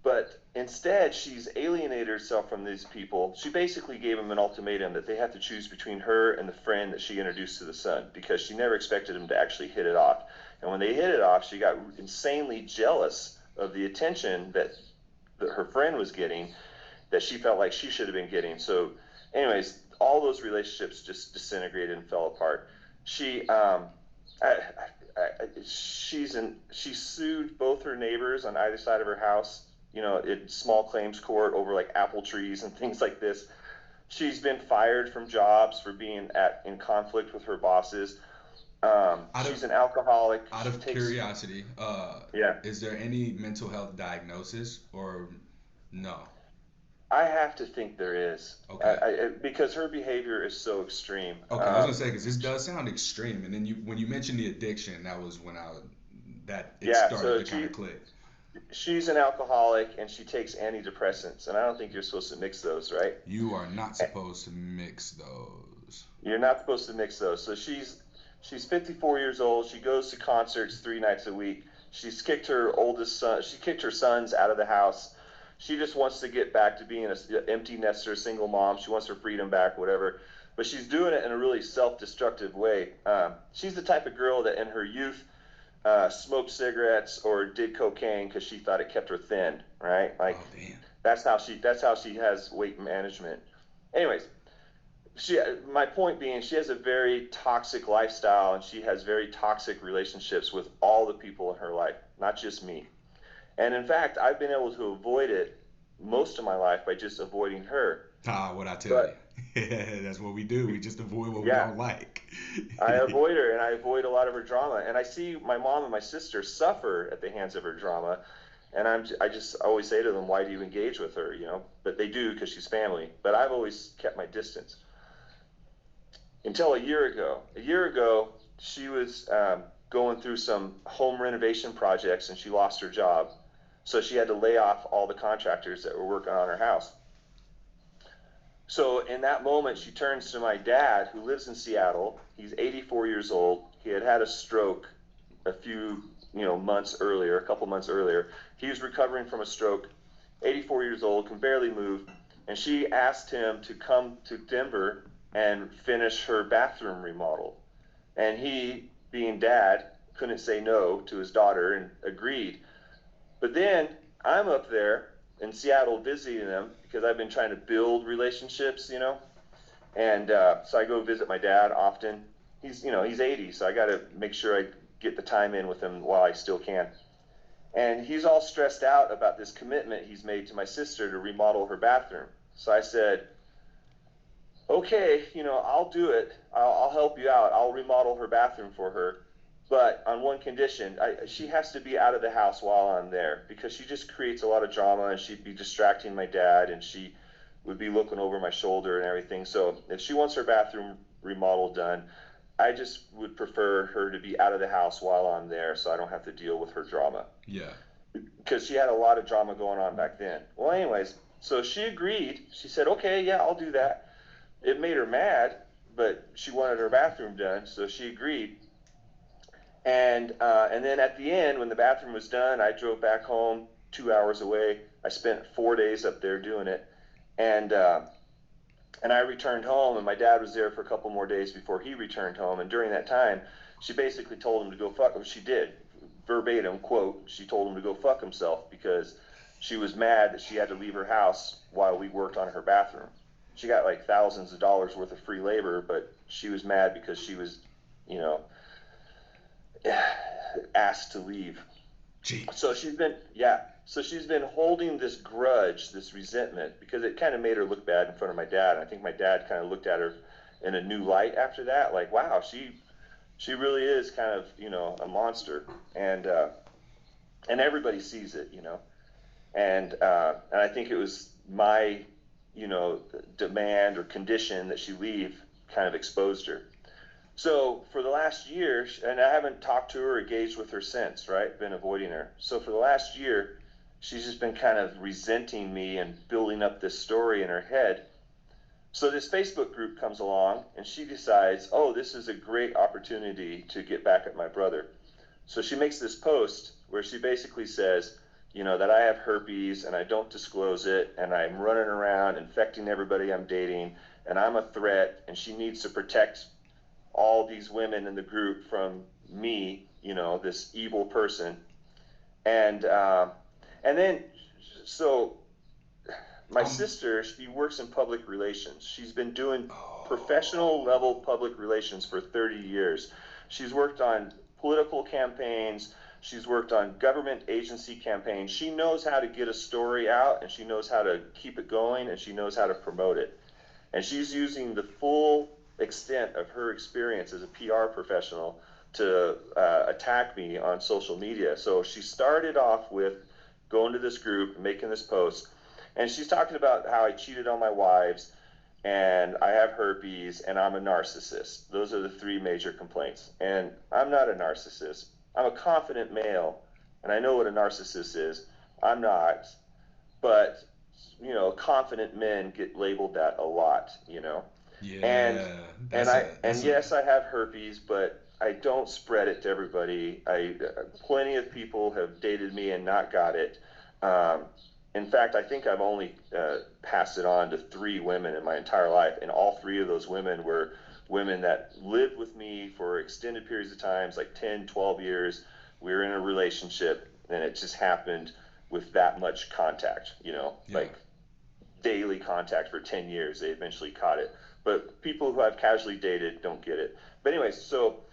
Speaker 2: But instead, she's alienated herself from these people. She basically gave them an ultimatum that they had to choose between her and the friend that she introduced to the son, because she never expected him to actually hit it off. And when they hit it off, she got insanely jealous of the attention that her friend was getting, that she felt like she should have been getting. So anyways, all those relationships just disintegrated and fell apart. She sued both her neighbors on either side of her house, in small claims court over like apple trees and things like this. She's been fired from jobs for being in conflict with her bosses. She's an alcoholic.
Speaker 1: Out of curiosity,
Speaker 2: Yeah.
Speaker 1: is there any mental health diagnosis or no?
Speaker 2: I have to think there is.
Speaker 1: Okay.
Speaker 2: Because her behavior is so extreme.
Speaker 1: Okay, I was gonna say because this does sound extreme, and then when you mentioned the addiction, that was when it
Speaker 2: Yeah,
Speaker 1: started
Speaker 2: so
Speaker 1: to kind of click.
Speaker 2: she's an alcoholic and she takes antidepressants, and I don't think you're supposed to mix those, right?
Speaker 1: You are not supposed to mix those.
Speaker 2: You're not supposed to mix those. So she's 54 years old. She goes to concerts 3 nights a week. She's kicked her oldest son. She kicked her sons out of the house. She just wants to get back to being an empty nester, single mom. She wants her freedom back, whatever. But she's doing it in a really self-destructive way. She's the type of girl that in her youth smoked cigarettes or did cocaine because she thought it kept her thin, right? Like
Speaker 1: Oh damn.
Speaker 2: that's how she has weight management. Anyways, my point being, she has a very toxic lifestyle and she has very toxic relationships with all the people in her life, not just me. And in fact, I've been able to avoid it most of my life by just avoiding her.
Speaker 1: What I tell
Speaker 2: But
Speaker 1: you. That's what we do. We just avoid what we
Speaker 2: yeah,
Speaker 1: don't like.
Speaker 2: I avoid her and I avoid a lot of her drama. And I see my mom and my sister suffer at the hands of her drama. And I just always say to them, why do you engage with her? But they do because she's family. But I've always kept my distance until a year ago. A year ago, she was going through some home renovation projects and she lost her job. So she had to lay off all the contractors that were working on her house. So in that moment, she turns to my dad, who lives in Seattle. He's 84 years old. He had a stroke a few months earlier, a couple months earlier. He was recovering from a stroke, 84 years old, can barely move. And she asked him to come to Denver and finish her bathroom remodel. And he, being dad, couldn't say no to his daughter and agreed. But then I'm up there in Seattle visiting them because I've been trying to build relationships, and so I go visit my dad often. He's 80, so I got to make sure I get the time in with him while I still can. And he's all stressed out about this commitment he's made to my sister to remodel her bathroom. So I said, okay, I'll do it. I'll help you out. I'll remodel her bathroom for her. but on one condition. She has to be out of the house while I'm there, because she just creates a lot of drama, and she'd be distracting my dad, and she would be looking over my shoulder and everything. So if she wants her bathroom remodel done, I just would prefer her to be out of the house while I'm there, so I don't have to deal with her drama.
Speaker 1: Yeah.
Speaker 2: Because she had a lot of drama going on back then. Well, anyways, so she agreed. She said, okay, yeah, I'll do that. It made her mad, but she wanted her bathroom done, so she agreed. And then at the end, when the bathroom was done, I drove back home 2 hours away. I spent 4 days up there doing it, and and I returned home, and my dad was there for a couple more days before he returned home. And during that time, she basically told him to go fuck him. She did, verbatim quote. She told him to go fuck himself because she was mad that she had to leave her house while we worked on her bathroom. She got like thousands of dollars worth of free labor, but she was mad because she was, you know, asked to leave.
Speaker 1: Gee.
Speaker 2: So she's been holding this grudge, this resentment, because it kind of made her look bad in front of my dad. And I think my dad kind of looked at her in a new light after that, like, wow, she really is kind of, you know, a monster, and everybody sees it, you know, and I think it was my, you know, demand or condition that she leave kind of exposed her. So for the last year, and I haven't talked to her or engaged with her since, right? Been avoiding her. So for the last year, she's just been kind of resenting me and building up this story in her head. So this Facebook group comes along, and she decides, oh, this is a great opportunity to get back at my brother. So she makes this post where she basically says, you know, that I have herpes and I don't disclose it, and I'm running around infecting everybody I'm dating, and I'm a threat, and she needs to protect all these women in the group from me, you know, this evil person. And then, so my sister, she works in public relations. She's been doing professional level public relations for 30 years. She's worked on political campaigns. She's worked on government agency campaigns. She knows how to get a story out, and she knows how to keep it going, and she knows how to promote it. And she's using the full extent of her experience as a PR professional to attack me on social media. So she started off with going to this group, making this post, and she's talking about how I cheated on my wives, and I have herpes, and I'm a narcissist. Those are the three major complaints. And I'm not a narcissist. I'm a confident male, and I know what a narcissist is. I'm not, but, you know, confident men get labeled that a lot, you know. And yes, I have herpes, but I don't spread it to everybody. Plenty of people have dated me and not got it. In fact, I think I've only passed it on to 3 women in my entire life, and all 3 of those women were women that lived with me for extended periods of times, like 10, 12 years. We were in a relationship, and it just happened with that much contact, you know, like daily contact for 10 years. They eventually caught it. But people who I've casually dated don't get it. But anyways, so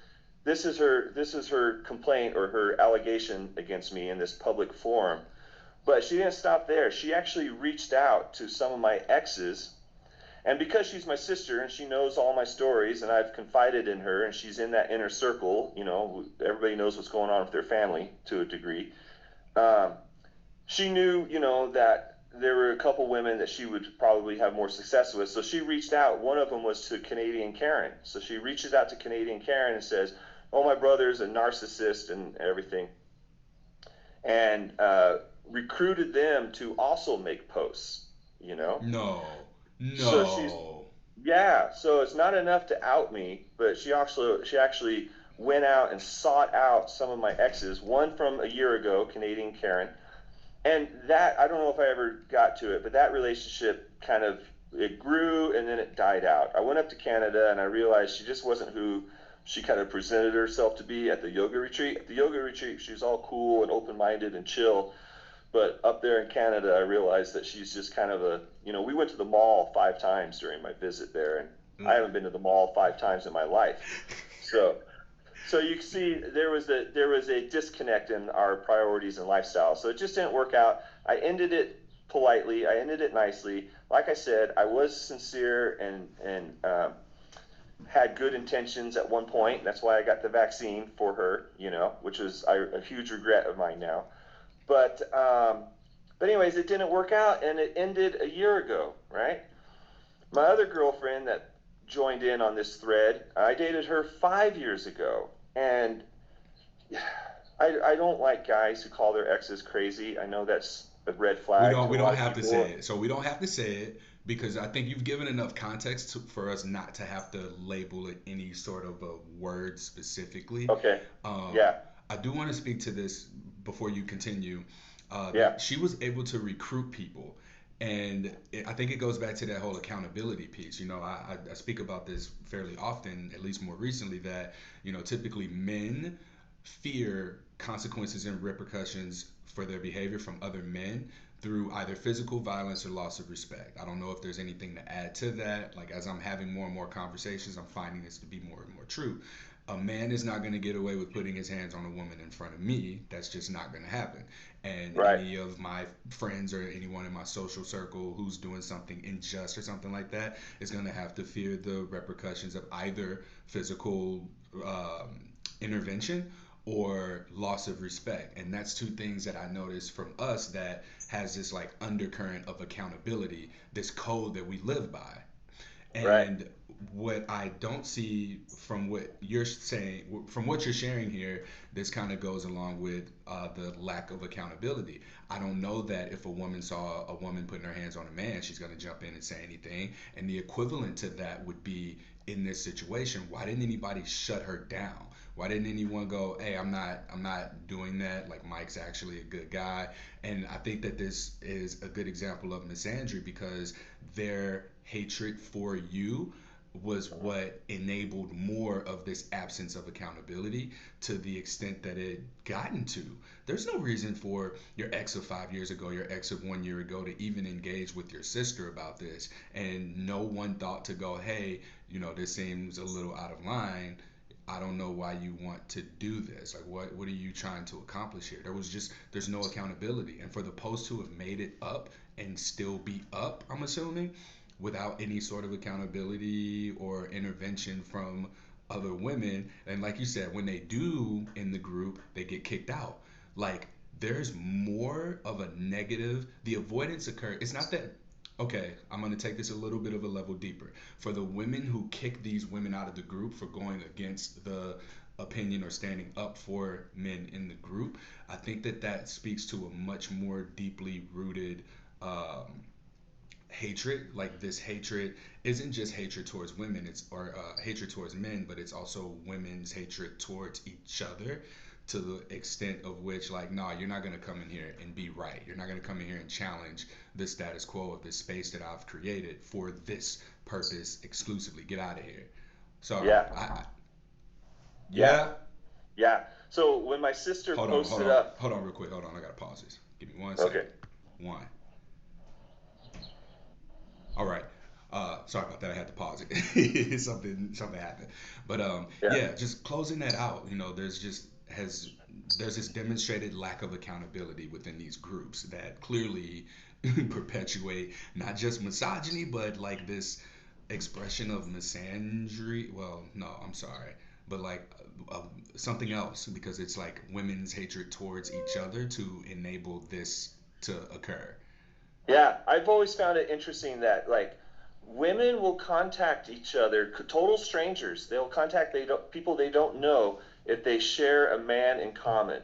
Speaker 2: this is her complaint or her allegation against me in this public forum. But she didn't stop there. She actually reached out to some of my exes, and because she's my sister and she knows all my stories, and I've confided in her, and she's in that inner circle, you know, everybody knows what's going on with their family to a degree. She knew, you know, that there were a couple women that she would probably have more success with. So she reached out. One of them was to Canadian Karen. So she reaches out to Canadian Karen and says, oh, my brother's a narcissist and everything. And recruited them to also make posts, you know?
Speaker 1: No.
Speaker 2: So it's not enough to out me, but she actually went out and sought out some of my exes, one from a year ago, Canadian Karen. And that, I don't know if I ever got to it, but that relationship kind of, it grew and then it died out. I went up to Canada and I realized she just wasn't who she kind of presented herself to be at the yoga retreat. At the yoga retreat, she's all cool and open-minded and chill. But up there in Canada, I realized that she's just kind of a, you know, we went to the mall 5 times during my visit there, and I haven't been to the mall 5 times in my life. So you can see there was a disconnect in our priorities and lifestyle. So it just didn't work out. I ended it politely. I ended it nicely. Like I said, I was sincere and had good intentions at one point. That's why I got the vaccine for her, which is a huge regret of mine now. But anyways, it didn't work out, and it ended a year ago, right? My other girlfriend that joined in on this thread, I dated her 5 years ago, and I don't like guys who call their exes crazy. I know that's a red
Speaker 1: We
Speaker 2: flag
Speaker 1: don't
Speaker 2: to a
Speaker 1: we
Speaker 2: lot
Speaker 1: don't
Speaker 2: of
Speaker 1: have to say
Speaker 2: people.
Speaker 1: it. So we don't have to say it because I think you've given enough context for us not to have to label it any sort of a word specifically.
Speaker 2: Okay.
Speaker 1: Um,
Speaker 2: Yeah.
Speaker 1: I do want to speak to this before you continue.
Speaker 2: Yeah.
Speaker 1: That she was able to recruit people, and I think it goes back to that whole accountability piece. I speak about this fairly often, at least more recently, that typically men fear consequences and repercussions for their behavior from other men through either physical violence or loss of respect. I don't know if there's anything to add to that. Like, as I'm having more and more conversations, I'm finding this to be more and more true. A man is not going to get away with putting his hands on a woman in front of me. That's just not going to happen. And
Speaker 2: Right.
Speaker 1: any of my friends or anyone in my social circle who's doing something unjust or something like that is going to have to fear the repercussions of either physical intervention or loss of respect. And that's two things that I noticed from us that has this like undercurrent of accountability, this code that we live by.
Speaker 2: Right.
Speaker 1: And what I don't see from what you're saying, from what you're sharing here, this kind of goes along with the lack of accountability. I don't know that if a woman saw a woman putting her hands on a man, she's going to jump in and say anything. And the equivalent to that would be in this situation, why didn't anybody shut her down? Why didn't anyone go, "Hey, I'm not doing that. Like Mike's actually a good guy." And I think that this is a good example of misandry because their hatred for you was what enabled more of this absence of accountability to the extent that it got into. There's no reason for your ex of 5 years ago, your ex of 1 year ago to even engage with your sister about this. And no one thought to go, hey, this seems a little out of line. I don't know why you want to do this. Like, what are you trying to accomplish here? There's no accountability. And for the post to have made it up and still be up, I'm assuming, without any sort of accountability or intervention from other women. And like you said, when they do in the group, they get kicked out. Like, there's more of a negative, the avoidance occur. It's not that, okay, I'm going to take this a little bit of a level deeper. For the women who kick these women out of the group for going against the opinion or standing up for men in the group, I think that that speaks to a much more deeply rooted hatred. Like, this hatred isn't just hatred towards women, it's or hatred towards men, but it's also women's hatred towards each other, to the extent of which, like, nah, you're not going to come in here and be right. You're not going to come in here and challenge the status quo of this space that I've created for this purpose exclusively. Get out of here. So
Speaker 2: Yeah. Yeah.
Speaker 1: yeah.
Speaker 2: Yeah. So when my sister
Speaker 1: Hold on, hold
Speaker 2: posted
Speaker 1: on,
Speaker 2: up,
Speaker 1: hold on real quick. Hold on, I gotta pause this. Give me one second.
Speaker 2: okay.
Speaker 1: One. All right. Sorry about that. I had to pause it. Something happened. But
Speaker 2: Yeah.
Speaker 1: yeah, just closing that out. There's this demonstrated lack of accountability within these groups that clearly perpetuate not just misogyny, but like this expression of misandry. Well, no, I'm sorry, but like something else, because it's like women's hatred towards each other to enable this to occur.
Speaker 2: Yeah, I've always found it interesting that like women will contact each other, total strangers. They'll contact people they don't know if they share a man in common.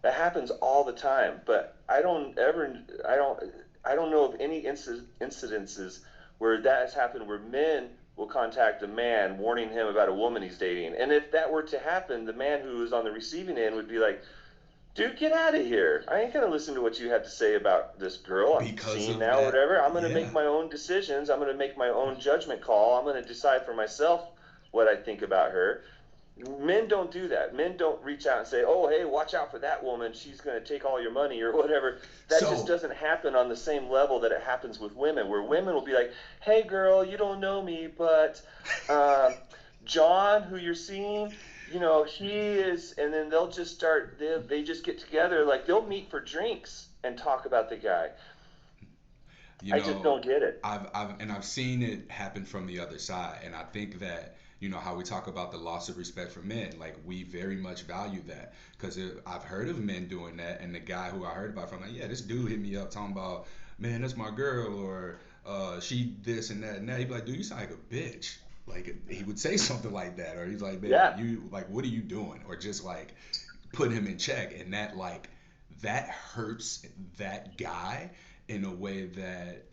Speaker 2: That happens all the time, but I don't know of any incidences where that has happened where men will contact a man warning him about a woman he's dating. And if that were to happen, the man who is on the receiving end would be like, dude, get out of here. I ain't gonna listen to what you have to say about this girl I'm
Speaker 1: Because
Speaker 2: seeing
Speaker 1: of
Speaker 2: now or
Speaker 1: that,
Speaker 2: whatever. I'm gonna
Speaker 1: yeah.
Speaker 2: make my own decisions. I'm gonna make my own judgment call. I'm gonna decide for myself what I think about her. Men don't do that. Men don't reach out and say, "Oh, hey, watch out for that woman. She's going to take all your money or whatever." That just
Speaker 1: So
Speaker 2: doesn't happen on the same level that it happens with women, where women will be like, "Hey, girl, you don't know me, but um, John, who you're seeing, he is," and then they'll just start. They just get together, like they'll meet for drinks and talk about the guy.
Speaker 1: you
Speaker 2: I just
Speaker 1: know
Speaker 2: don't get it.
Speaker 1: I've seen it happen from the other side, and I think that how we talk about the loss of respect for men. Like, we very much value that, because I've heard of men doing that, and the guy who I heard about from, like, yeah, this dude hit me up talking about, man, that's my girl, or she this and that and that. He'd be like, dude, you sound like a bitch. Like, he would say something like that, or he's like, man,
Speaker 2: Yeah,
Speaker 1: you like, what are you doing? Or just like put him in check, and that hurts that guy in a way that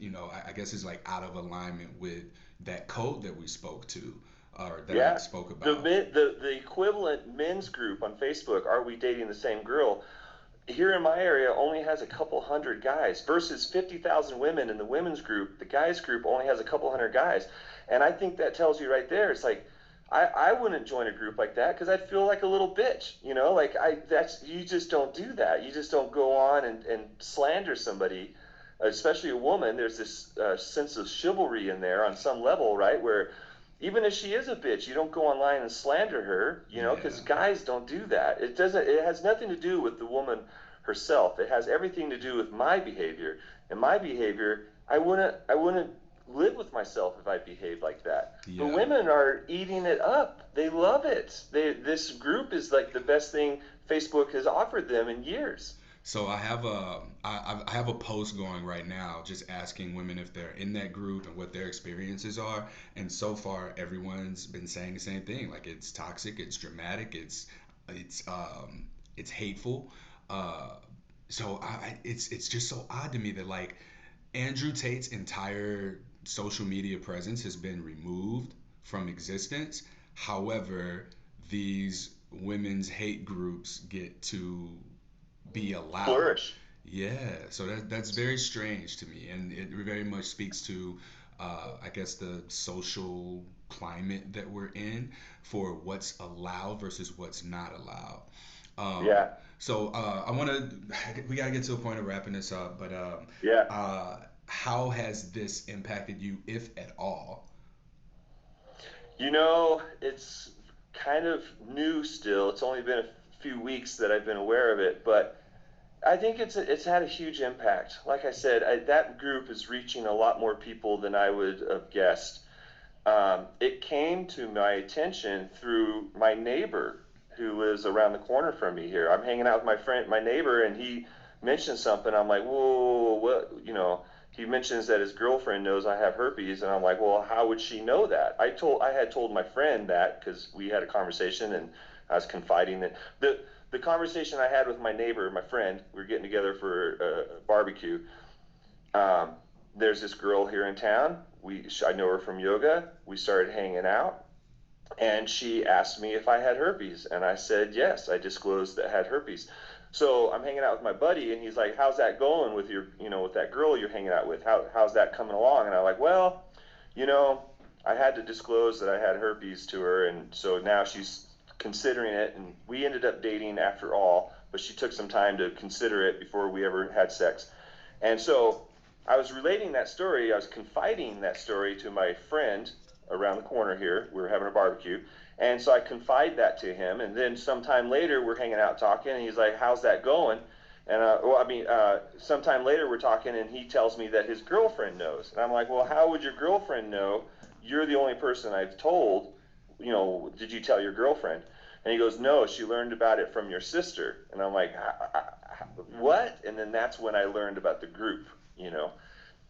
Speaker 1: I guess is like out of alignment with that code that we spoke to, or that I
Speaker 2: yeah.
Speaker 1: spoke
Speaker 2: The
Speaker 1: about.
Speaker 2: men, the equivalent men's group on Facebook, Are We Dating the Same Girl? Here in my area only has a couple hundred guys versus 50,000 women in the women's group. The guys group only has a couple hundred guys. And I think that tells you right there, it's like, I wouldn't join a group like that because I'd feel like a little bitch, like you just don't do that. You just don't go on and slander somebody, especially a woman. There's this sense of chivalry in there on some level, right? Where even if she is a bitch, you don't go online and slander her, because
Speaker 1: Yeah,
Speaker 2: guys don't do that. It has nothing to do with the woman herself. It has everything to do with my behavior. And my behavior, I wouldn't live with myself if I behaved like that. But
Speaker 1: yeah.
Speaker 2: women are eating it up. They love it. This group is like the best thing Facebook has offered them in years.
Speaker 1: So I have a post going right now, just asking women if they're in that group and what their experiences are. And so far, everyone's been saying the same thing. Like, it's toxic, it's dramatic, it's hateful. Uh, it's just so odd to me that, like, Andrew Tate's entire social media presence has been removed from existence. However, these women's hate groups get to be allowed.
Speaker 2: Flourish.
Speaker 1: Yeah, so that's very strange to me, and it very much speaks to, I guess, the social climate that we're in for what's allowed versus what's not allowed. Um,
Speaker 2: Yeah.
Speaker 1: I want to, we got to get to a point of wrapping this up, but
Speaker 2: Yeah.
Speaker 1: how has this impacted you, if at all?
Speaker 2: It's kind of new still. It's only been a few weeks that I've been aware of it, but I think it's had a huge impact. Like I said, that group is reaching a lot more people than I would have guessed. It came to my attention through my neighbor who lives around the corner from me here. I'm hanging out with my neighbor, and he mentioned something. I'm like, whoa, what? He mentions that his girlfriend knows I have herpes, and I'm like, well, how would she know that? I had told my friend that because we had a conversation, and I was confiding that the conversation I had with my neighbor, my friend, we were getting together for a barbecue. Um, there's this girl here in town. I know her from yoga. We started hanging out, and she asked me if I had herpes, and I said yes. I disclosed that I had herpes. So I'm hanging out with my buddy, and he's like, "How's that going with with that girl you're hanging out with? How's that coming along?" And I'm like, "Well, you know, I had to disclose that I had herpes to her, and so now she's considering it, and we ended up dating after all, but she took some time to consider it before we ever had sex." And so I was relating that story, I was confiding that story to my friend around the corner here. We were having a barbecue. And so I confide that to him. And then sometime later, we're hanging out talking, and he's like, "How's that going?" And sometime later, we're talking, and he tells me that his girlfriend knows. And I'm like, "Well, how would your girlfriend know? You're the only person I've told. Did you tell your girlfriend?" And he goes, "No, she learned about it from your sister." And I'm like, "What?" And then that's when I learned about the group, you know,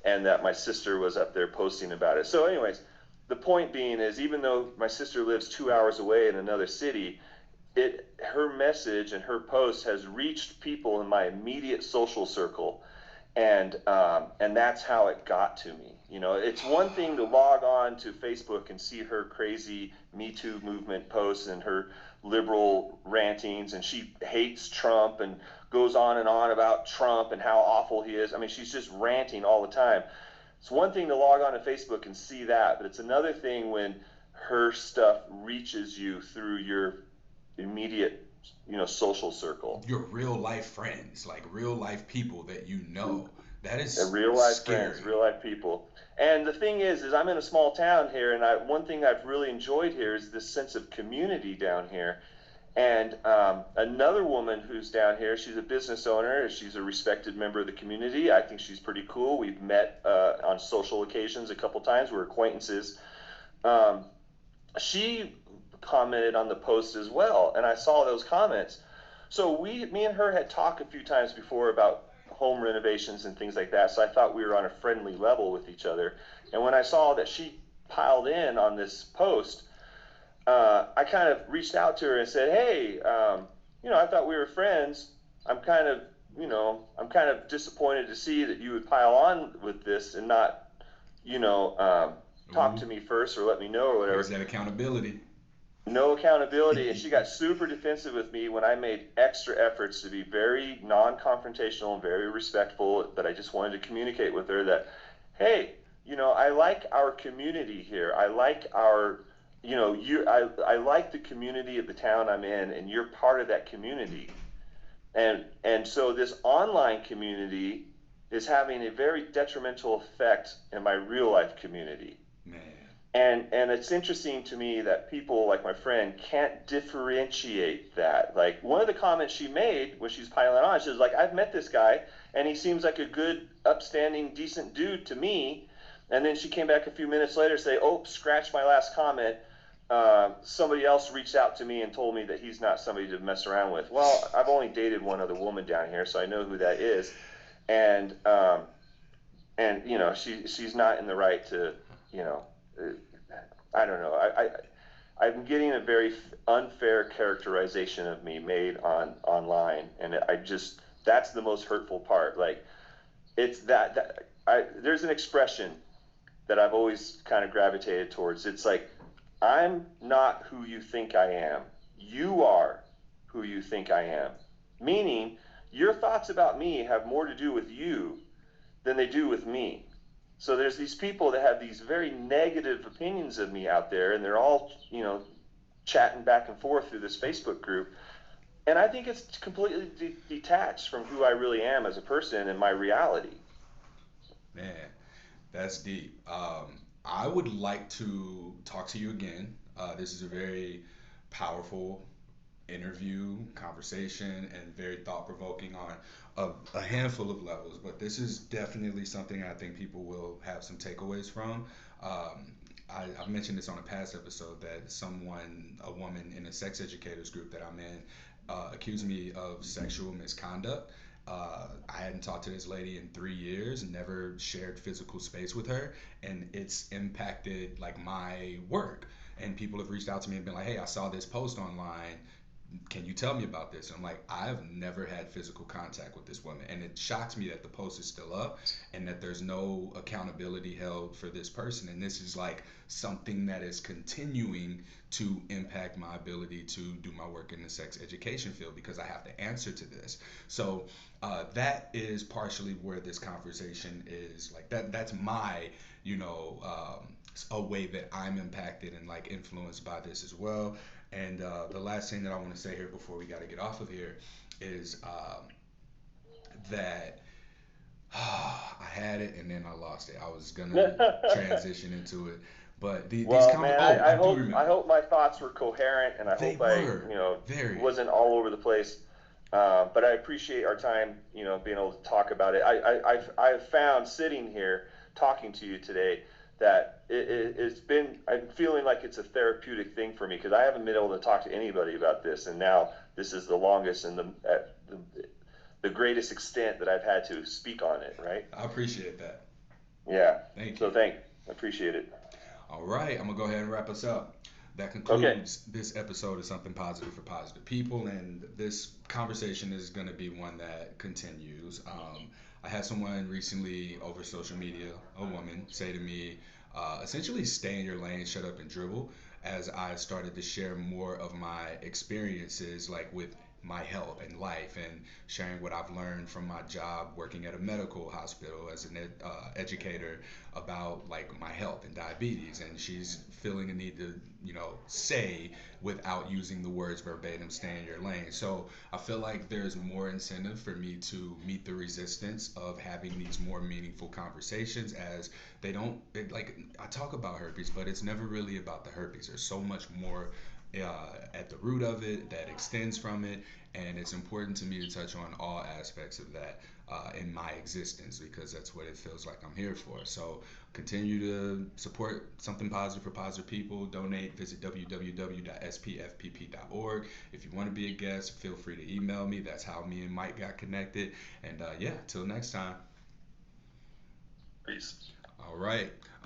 Speaker 2: and that my sister was up there posting about it. So, anyways, the point being is, even though my sister lives 2 hours away in another city, her message and her post has reached people in my immediate social circle, and that's how it got to me. It's one thing to log on to Facebook and see her crazy Me Too movement posts and her liberal rantings, and she hates Trump and goes on about Trump and how awful he is. I mean, she's just ranting all the time. It's one thing to log on to Facebook and see that, but it's another thing when her stuff reaches you through your immediate, social circle.
Speaker 1: Your real life friends, like real life people that you know. That is
Speaker 2: Real life friends,
Speaker 1: scary.
Speaker 2: real life people. And the thing is I'm in a small town here, and one thing I've really enjoyed here is this sense of community down here. And another woman who's down here, she's a business owner. She's a respected member of the community. I think she's pretty cool. We've met on social occasions a couple times. We're acquaintances. Um, she commented on the post as well, and I saw those comments. So me and her had talked a few times before about home renovations and things like that. So I thought we were on a friendly level with each other. And when I saw that she piled in on this post, I kind of reached out to her and said, "Hey, I thought we were friends. I'm kind of, I'm kind of disappointed to see that you would pile on with this and not, you know, um, talk
Speaker 1: Ooh,
Speaker 2: to me first or let me know or
Speaker 1: here's
Speaker 2: whatever."
Speaker 1: that accountability.
Speaker 2: No accountability, and she got super defensive with me when I made extra efforts to be very non-confrontational and very respectful. But I just wanted to communicate with her that, hey, I like our community here. I like our, I like the community of the town I'm in, and you're part of that community. And so this online community is having a very detrimental effect in my real life community.
Speaker 1: Man.
Speaker 2: And it's interesting to me that people like my friend can't differentiate that. Like one of the comments she made when she's piling on, she was like, "I've met this guy and he seems like a good, upstanding, decent dude to me." And then she came back a few minutes later, say, "Oh, scratch my last comment. Somebody else reached out to me and told me that he's not somebody to mess around with." Well, I've only dated one other woman down here, so I know who that is. And she's not in the right to, you know, uh, I don't know. I'm getting a very unfair characterization of me made online, and I just that's the most hurtful part. Like it's that there's an expression that I've always kind of gravitated towards. It's like I'm not who you think I am. You are who you think I am. Meaning, your thoughts about me have more to do with you than they do with me. So there's these people that have these very negative opinions of me out there, and they're all, chatting back and forth through this Facebook group. And I think it's completely detached from who I really am as a person and my reality.
Speaker 1: Man, that's deep. I would like to talk to you again. This is a very powerful interview, conversation, and very thought provoking on a handful of levels. But this is definitely something I think people will have some takeaways from. I've mentioned this on a past episode that a woman in a sex educators group that I'm in, accused me of sexual misconduct. I hadn't talked to this lady in 3 years, never shared physical space with her, and it's impacted like my work. And people have reached out to me and been like, "Hey, I saw this post online. Can you tell me about this?" And I'm like, I've never had physical contact with this woman. And it shocks me that the post is still up and that there's no accountability held for this person. And this is like something that is continuing to impact my ability to do my work in the sex education field because I have to answer to this. So that is partially where this conversation is like that's my, you know, a way that I'm impacted and like influenced by this as well. And the last thing that I want to say here before we got to get off of here is that I had it and then I lost it. I was gonna transition into it, but these
Speaker 2: Well,
Speaker 1: conver
Speaker 2: man,
Speaker 1: oh, I
Speaker 2: I
Speaker 1: do
Speaker 2: hope I
Speaker 1: remember.
Speaker 2: hope my thoughts were coherent, and I
Speaker 1: They
Speaker 2: hope I,
Speaker 1: were very.
Speaker 2: wasn't all over the place. But I appreciate our time, being able to talk about it. I've found sitting here talking to you today that it's been. I'm feeling like it's a therapeutic thing for me because I haven't been able to talk to anybody about this, and now this is the longest and the greatest extent that I've had to speak on it. Right?
Speaker 1: I appreciate that.
Speaker 2: Yeah.
Speaker 1: Thank
Speaker 2: So
Speaker 1: you.
Speaker 2: I appreciate it.
Speaker 1: All right, I'm gonna go ahead and wrap us up. That
Speaker 2: Okay.
Speaker 1: concludes this episode of Something Positive for Positive People, and this conversation is gonna be one that continues. I had someone recently over social media, a woman, say to me, essentially, "Stay in your lane, shut up and dribble." As I started to share more of my experiences, like with my health and life, and sharing what I've learned from my job working at a medical hospital as an educator about like my health and diabetes, and she's feeling a need to, say without using the words verbatim, "stay in your lane." So I feel like there's more incentive for me to meet the resistance of having these more meaningful conversations, as like I talk about herpes, but it's never really about the herpes. There's so much more at the root of it, that extends from it, and it's important to me to touch on all aspects of that in my existence because that's what it feels like I'm here for. So continue to support something positive for positive people. Donate. Visit www.spfpp.org. If you want to be a guest, feel free to email me. That's how me and Mike got connected. And yeah, till next time.
Speaker 2: Peace.
Speaker 1: All right.